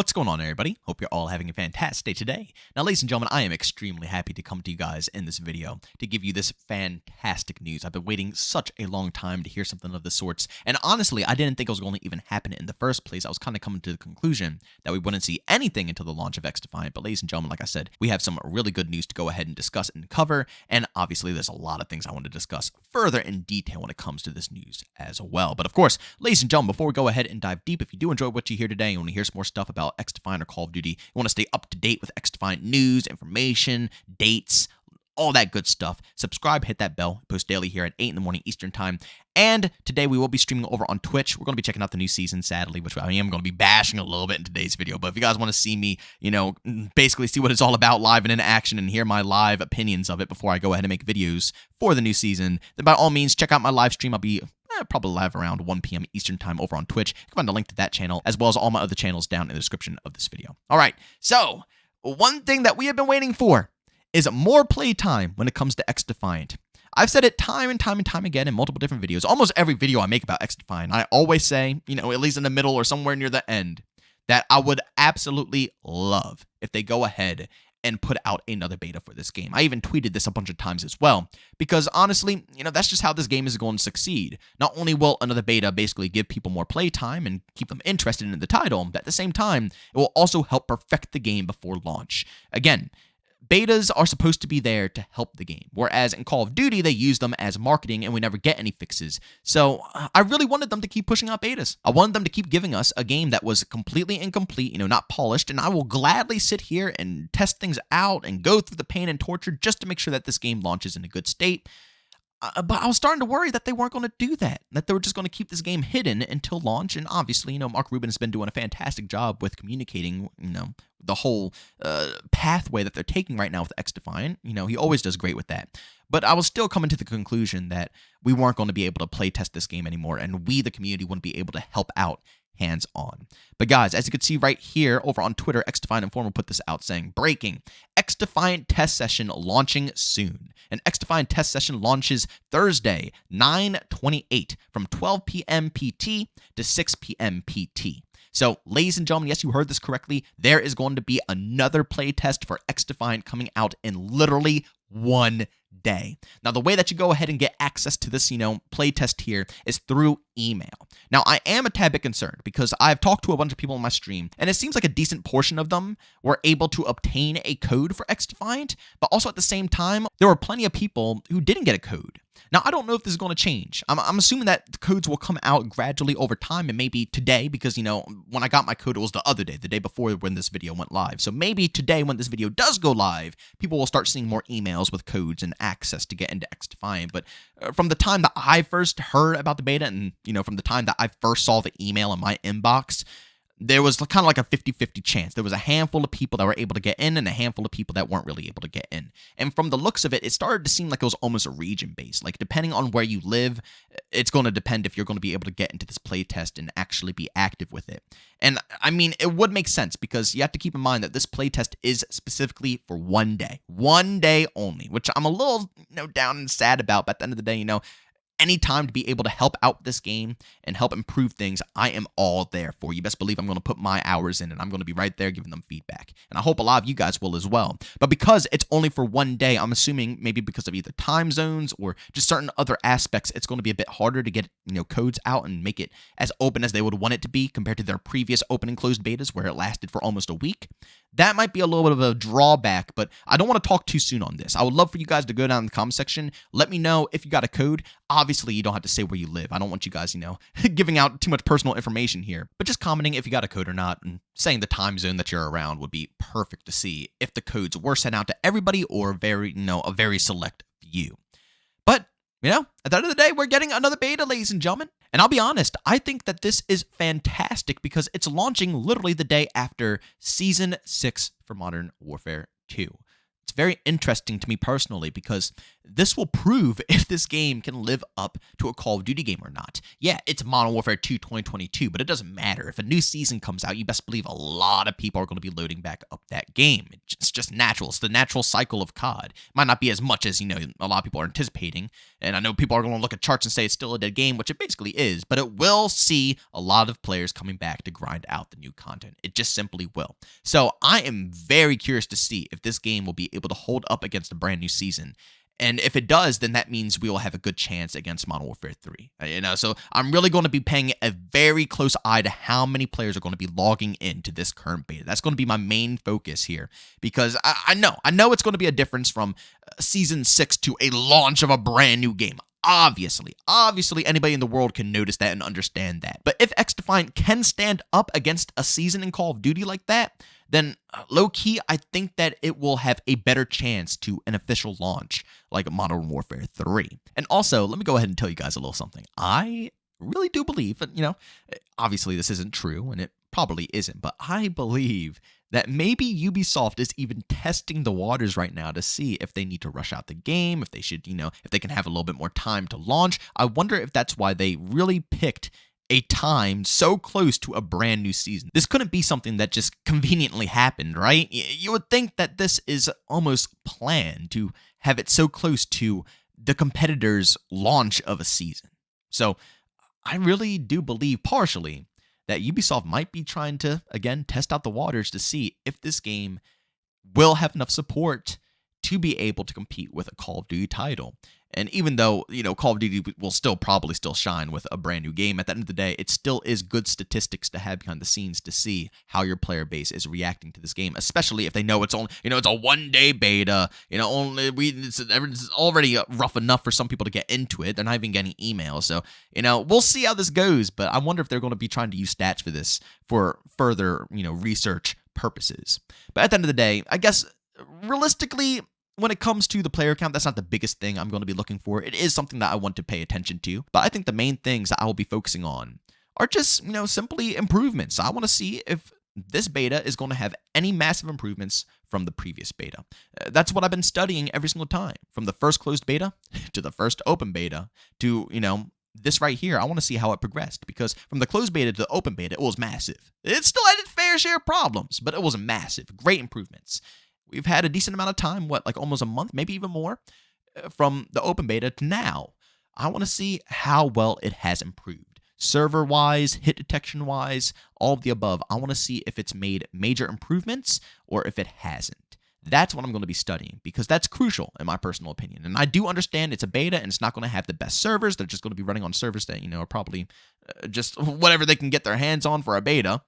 What's going on, everybody? Hope you're all having a fantastic day today. Now, ladies and gentlemen, I am extremely happy to come to you guys in this video to give you this fantastic news. I've been waiting such a long time to hear something of the sorts, and honestly, I didn't think it was going to even happen in the first place. I was kind of coming to the conclusion that we wouldn't see anything until the launch of Xdefiant, but ladies and gentlemen, like I said, we have some really good news to go ahead and discuss and cover, and obviously there's a lot of things I want to discuss further in detail when it comes to this news as well. But of course, ladies and gentlemen, before we go ahead and dive deep, if you do enjoy what you hear today and want to hear some more stuff about Xdefiant or Call of Duty, you want to stay up to date with Xdefiant news, information, dates, all that good stuff, subscribe, hit that bell. I post daily here at 8 in the morning Eastern time. And today we will be streaming over on Twitch. We're going to be checking out the new season, sadly, which I am going to be bashing a little bit in today's video. But if you guys want to see me, basically see what it's all about live and in action and hear my live opinions of it before I go ahead and make videos for the new season, then by all means, check out my live stream. I'll be probably live around 1 p.m. Eastern time over on Twitch. You can find a link to that channel as well as all my other channels down in the description of this video. All right, so one thing that we have been waiting for is more playtime when it comes to Xdefiant. I've said it time and time again in multiple different videos. Almost every video I make about Xdefiant, I always say, at least in the middle or somewhere near the end, that I would absolutely love if they go ahead and put out another beta for this game. I even tweeted this a bunch of times as well, because honestly, that's just how this game is going to succeed. Not only will another beta basically give people more playtime and keep them interested in the title, but at the same time, it will also help perfect the game before launch. Again, betas are supposed to be there to help the game, whereas in Call of Duty, they use them as marketing and we never get any fixes. So I really wanted them to keep pushing out betas. I wanted them to keep giving us a game that was completely incomplete, not polished, and I will gladly sit here and test things out and go through the pain and torture just to make sure that this game launches in a good state. But I was starting to worry that they weren't going to do that they were just going to keep this game hidden until launch. And obviously, Mark Rubin has been doing a fantastic job with communicating, the whole pathway that they're taking right now with Xdefiant. He always does great with that. But I was still coming to the conclusion that we weren't going to be able to play test this game anymore, and we, the community, wouldn't be able to help out hands-on. But guys, as you can see right here over on Twitter, Xdefiant Informer put this out saying, breaking, Xdefiant test session launching soon. An Xdefiant test session launches Thursday, 9/28 from 12 p.m. PT to 6 p.m. PT. So, ladies and gentlemen, yes, you heard this correctly. There is going to be another playtest for Xdefiant coming out in literally 1 day. Now, the way that you go ahead and get access to this, playtest here is through email. Now, I am a tad bit concerned because I've talked to a bunch of people on my stream, and it seems like a decent portion of them were able to obtain a code for Xdefiant, but also at the same time, there were plenty of people who didn't get a code. Now, I don't know if this is going to change. I'm assuming that the codes will come out gradually over time, and maybe today, because, when I got my code, it was the other day, the day before when this video went live. So maybe today, when this video does go live, people will start seeing more emails with codes and access to get into Xdefiant. But from the time that I first heard about the beta and, from the time that I first saw the email in my inbox, there was kind of like a 50-50 chance. There was a handful of people that were able to get in and a handful of people that weren't really able to get in. And from the looks of it, it started to seem like it was almost a region-based. Like, depending on where you live, it's going to depend if you're going to be able to get into this playtest and actually be active with it. And, I mean, it would make sense because you have to keep in mind that this playtest is specifically for 1 day. 1 day only, which I'm a little, down and sad about. But at the end of the day, any time to be able to help out this game and help improve things, I am all there for. You best believe I'm going to put my hours in and I'm going to be right there giving them feedback. And I hope a lot of you guys will as well. But because it's only for 1 day, I'm assuming maybe because of either time zones or just certain other aspects, it's going to be a bit harder to get, codes out and make it as open as they would want it to be compared to their previous open and closed betas where it lasted for almost a week. That might be a little bit of a drawback, but I don't want to talk too down on this. I would love for you guys to go down in the comment section. Let me know if you got a code. Obviously, you don't have to say where you live. I don't want you guys, giving out too much personal information here. But just commenting if you got a code or not and saying the time zone that you're around would be perfect to see if the codes were sent out to everybody or a very select few. But, at the end of the day, we're getting another beta, ladies and gentlemen. And I'll be honest, I think that this is fantastic because it's launching literally the day after Season 6 for Modern Warfare 2. It's very interesting to me personally because this will prove if this game can live up to a Call of Duty game or not. Yeah, it's Modern Warfare 2 2022, but it doesn't matter. If a new season comes out, you best believe a lot of people are going to be loading back up that game. It's just natural. It's the natural cycle of COD. It might not be as much as, a lot of people are anticipating. And I know people are going to look at charts and say it's still a dead game, which it basically is, but it will see a lot of players coming back to grind out the new content. It just simply will. So I am very curious to see if this game will be able to hold up against a brand new season. And if it does, then that means we will have a good chance against Modern Warfare 3. So I'm really going to be paying a very close eye to how many players are going to be logging into this current beta. That's going to be my main focus here because I know it's going to be a difference from Season 6 to a launch of a brand new game. Obviously, anybody in the world can notice that and understand that. But if Xdefiant can stand up against a season in Call of Duty like that, then low-key, I think that it will have a better chance to an official launch like Modern Warfare 3. And also, let me go ahead and tell you guys a little something. I really do believe, obviously this isn't true, and it probably isn't, but I believe that maybe Ubisoft is even testing the waters right now to see if they need to rush out the game, if they should, if they can have a little bit more time to launch. I wonder if that's why they really picked a time so close to a brand new season. This couldn't be something that just conveniently happened, right? You would think that this is almost planned to have it so close to the competitor's launch of a season. So I really do believe partially that Ubisoft might be trying to, again, test out the waters to see if this game will have enough support to be able to compete with a Call of Duty title. And even though, Call of Duty will probably still shine with a brand new game, at the end of the day, it still is good statistics to have behind the scenes to see how your player base is reacting to this game, especially if they know it's only, it's a one-day beta, it's already rough enough for some people to get into it. They're not even getting emails. So, we'll see how this goes, but I wonder if they're going to be trying to use stats for this for further, research purposes. But at the end of the day, I guess, realistically, when it comes to the player count, that's not the biggest thing I'm going to be looking for. It is something that I want to pay attention to, but I think the main things that I will be focusing on are just, simply improvements. I want to see if this beta is going to have any massive improvements from the previous beta. That's what I've been studying every single time, from the first closed beta to the first open beta to, this right here. I want to see how it progressed, because from the closed beta to the open beta, it was massive. It still had its fair share of problems, but it was massive. Great improvements. We've had a decent amount of time, like almost a month, maybe even more, from the open beta to now. I want to see how well it has improved. Server-wise, hit detection-wise, all of the above. I want to see if it's made major improvements or if it hasn't. That's what I'm going to be studying, because that's crucial in my personal opinion. And I do understand it's a beta and it's not going to have the best servers. They're just going to be running on servers that, are probably just whatever they can get their hands on for a beta.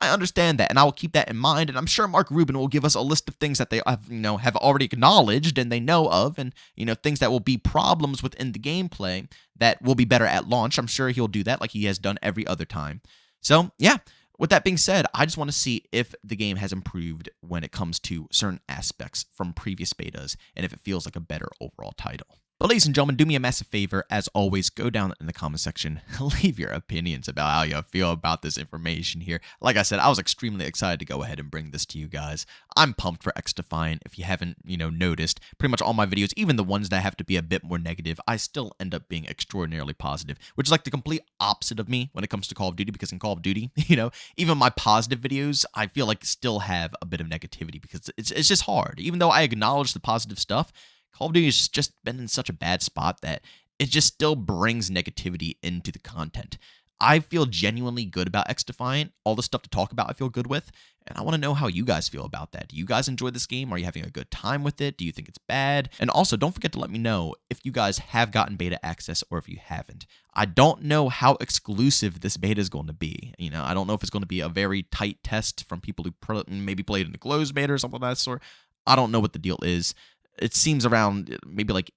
I understand that, and I will keep that in mind, and I'm sure Mark Rubin will give us a list of things that they have already acknowledged and they know of, and things that will be problems within the gameplay that will be better at launch. I'm sure he'll do that like he has done every other time. So, yeah, with that being said, I just want to see if the game has improved when it comes to certain aspects from previous betas, and if it feels like a better overall title. But ladies and gentlemen, do me a massive favor. As always, go down in the comment section, leave your opinions about how you feel about this information here. Like I said, I was extremely excited to go ahead and bring this to you guys. I'm pumped for Xdefiant. If you haven't, noticed, pretty much all my videos, even the ones that have to be a bit more negative, I still end up being extraordinarily positive, which is like the complete opposite of me when it comes to Call of Duty, because in Call of Duty, even my positive videos, I feel like still have a bit of negativity, because it's just hard. Even though I acknowledge the positive stuff, Call of Duty has just been in such a bad spot that it just still brings negativity into the content. I feel genuinely good about Xdefiant. All the stuff to talk about I feel good with, and I want to know how you guys feel about that. Do you guys enjoy this game? Are you having a good time with it? Do you think it's bad? And also, don't forget to let me know if you guys have gotten beta access or if you haven't. I don't know how exclusive this beta is going to be. I don't know if it's going to be a very tight test from people who maybe played in the closed beta or something of that sort. I don't know what the deal is. It seems around maybe like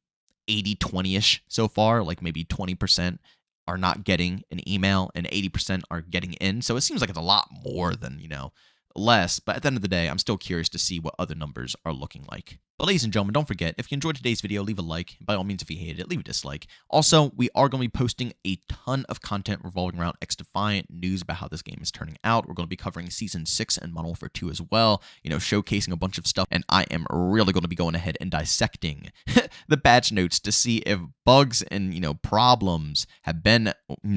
80-20-ish so far, like maybe 20% are not getting an email and 80% are getting in. So it seems like it's a lot more than, less, but at the end of the day, I'm still curious to see what other numbers are looking like. But ladies and gentlemen, don't forget, if you enjoyed today's video, leave a like. By all means, if you hated it, leave a dislike. Also, we are going to be posting a ton of content revolving around Xdefiant, news about how this game is turning out. We're going to be covering Season 6 and Modern Warfare 2 as well, showcasing a bunch of stuff. And I am really going to be going ahead and dissecting the patch notes to see if bugs and, problems have been,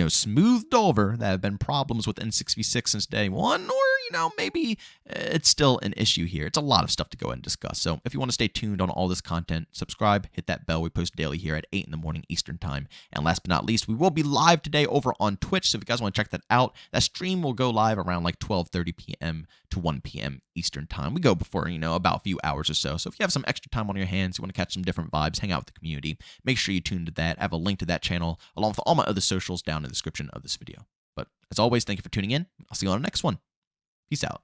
smoothed over, that have been problems with N6v6 since day one, or maybe it's still an issue here. It's a lot of stuff to go ahead and discuss. So if you want to stay tuned on all this content, subscribe, hit that bell. We post daily here at 8 in the morning Eastern time. And last but not least, we will be live today over on Twitch. So if you guys want to check that out, that stream will go live around like 12:30 p.m. to 1 p.m. Eastern time. We go before, about a few hours or so. So if you have some extra time on your hands, you want to catch some different vibes, hang out with the community, make sure you tune to that. I have a link to that channel along with all my other socials down in the description of this video. But as always, thank you for tuning in. I'll see you on the next one. Peace out.